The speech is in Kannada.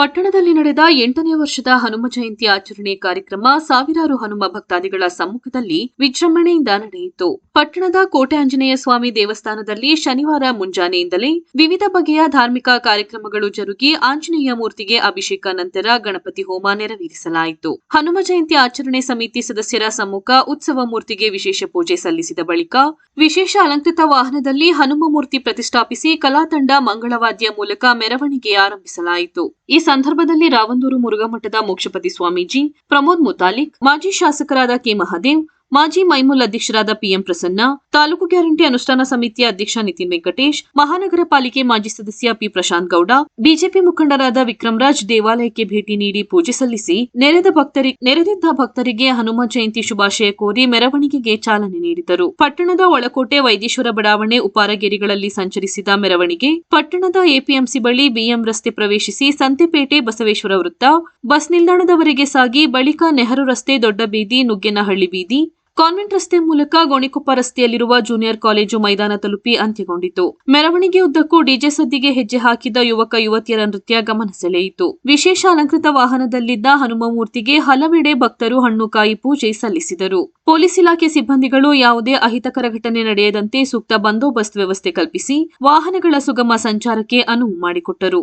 ಪಟ್ಟಣದಲ್ಲಿ ನಡೆದ 8ನೇ ವರ್ಷದ ಹನುಮ ಜಯಂತಿ ಆಚರಣೆ ಕಾರ್ಯಕ್ರಮ ಸಾವಿರಾರು ಹನುಮ ಭಕ್ತಾದಿಗಳ ಸಮ್ಮುಖದಲ್ಲಿ ವಿಜೃಂಭಣೆಯಿಂದ ನಡೆಯಿತು. ಪಟ್ಟಣದ ಕೋಟೆ ಆಂಜನೇಯ ಸ್ವಾಮಿ ದೇವಸ್ಥಾನದಲ್ಲಿ ಶನಿವಾರ ಮುಂಜಾನೆಯಿಂದಲೇ ವಿವಿಧ ಬಗೆಯ ಧಾರ್ಮಿಕ ಕಾರ್ಯಕ್ರಮಗಳು ಜರುಗಿ ಆಂಜನೇಯ ಮೂರ್ತಿಗೆ ಅಭಿಷೇಕ ನಂತರ ಗಣಪತಿ ಹೋಮ ನೆರವೇರಿಸಲಾಯಿತು. ಹನುಮ ಜಯಂತಿ ಆಚರಣೆ ಸಮಿತಿ ಸದಸ್ಯರ ಸಮ್ಮುಖ ಉತ್ಸವ ಮೂರ್ತಿಗೆ ವಿಶೇಷ ಪೂಜೆ ಸಲ್ಲಿಸಿದ ಬಳಿಕ ವಿಶೇಷ ಅಲಂಕೃತ ವಾಹನದಲ್ಲಿ ಹನುಮ ಮೂರ್ತಿ ಪ್ರತಿಷ್ಠಾಪಿಸಿ ಕಲಾತಂಡ ಮಂಗಳವಾದ್ಯ ಮೂಲಕ ಮೆರವಣಿಗೆ ಆರಂಭಿಸಲಾಯಿತು. ಈ ಸಂದರ್ಭದಲ್ಲಿ ರಾವಂದೂರು ಮುರುಘಾಮಠದ ಮೋಕ್ಷಪತಿ ಸ್ವಾಮೀಜಿ, ಪ್ರಮೋದ್ ಮುತಾಲಿಕ್, ಮಾಜಿ ಶಾಸಕರಾದ ಕೆ ಮಹದೇವ್, ಮಾಜಿ ಮೈಮೂಲ್ ಅಧ್ಯಕ್ಷರಾದ ಪಿಎಂ ಪ್ರಸನ್ನ, ತಾಲೂಕು ಗ್ಯಾರಂಟಿ ಅನುಷ್ಠಾನ ಸಮಿತಿಯ ಅಧ್ಯಕ್ಷ ನಿತಿನ್ ವೆಂಕಟೇಶ್, ಮಹಾನಗರ ಪಾಲಿಕೆ ಮಾಜಿ ಸದಸ್ಯ ಪಿ ಪ್ರಶಾಂತ್ ಗೌಡ, ಬಿಜೆಪಿ ಮುಖಂಡರಾದ ವಿಕ್ರಮ್ ರಾಜ್ ದೇವಾಲಯಕ್ಕೆ ಭೇಟಿ ನೀಡಿ ಪೂಜೆ ಸಲ್ಲಿಸಿ ನೆರೆದಿದ್ದ ಭಕ್ತರಿಗೆ ಹನುಮ ಜಯಂತಿ ಶುಭಾಶಯ ಕೋರಿ ಮೆರವಣಿಗೆಗೆ ಚಾಲನೆ ನೀಡಿದರು. ಪಟ್ಟಣದ ಒಳಕೋಟೆ, ವೈದೇಶ್ವರ ಬಡಾವಣೆ, ಉಪಾರಗೇರಿಗಳಲ್ಲಿ ಸಂಚರಿಸಿದ ಮೆರವಣಿಗೆ ಪಟ್ಟಣದ ಎಪಿಎಂಸಿ ಬಳಿ ಬಿಎಂ ರಸ್ತೆ ಪ್ರವೇಶಿಸಿ ಸಂತೆಪೇಟೆ, ಬಸವೇಶ್ವರ ವೃತ್ತ, ಬಸ್ ನಿಲ್ದಾಣದವರೆಗೆ ಸಾಗಿ ಬಳಿಕ ನೆಹರು ರಸ್ತೆ, ದೊಡ್ಡ ಬೀದಿ, ನುಗ್ಗೇನಹಳ್ಳಿ ಬೀದಿ, ಕಾನ್ವೆಂಟ್ ರಸ್ತೆ ಮೂಲಕ ಗೋಣಿಕೊಪ್ಪ ರಸ್ತೆಯಲ್ಲಿರುವ ಜೂನಿಯರ್ ಕಾಲೇಜು ಮೈದಾನ ತಲುಪಿ ಅಂತ್ಯಗೊಂಡಿತು. ಮೆರವಣಿಗೆ ಉದ್ದಕ್ಕೂ ಡಿಜೆ ಸದ್ದಿಗೆ ಹೆಜ್ಜೆ ಹಾಕಿದ ಯುವಕ ಯುವತಿಯರ ನೃತ್ಯ ಗಮನ ಸೆಳೆಯಿತು. ವಿಶೇಷ ಅಲಂಕೃತ ವಾಹನದಲ್ಲಿದ್ದ ಹನುಮ ಮೂರ್ತಿಗೆ ಹಲವೆಡೆ ಭಕ್ತರು ಹಣ್ಣು ಕಾಯಿ ಪೂಜೆ ಸಲ್ಲಿಸಿದರು. ಪೊಲೀಸ್ ಇಲಾಖೆ ಸಿಬ್ಬಂದಿಗಳು ಯಾವುದೇ ಅಹಿತಕರ ಘಟನೆ ನಡೆಯದಂತೆ ಸೂಕ್ತ ಬಂದೋಬಸ್ತ್ ವ್ಯವಸ್ಥೆ ಕಲ್ಪಿಸಿ ವಾಹನಗಳ ಸುಗಮ ಸಂಚಾರಕ್ಕೆ ಅನುವು ಮಾಡಿಕೊಟ್ಟರು.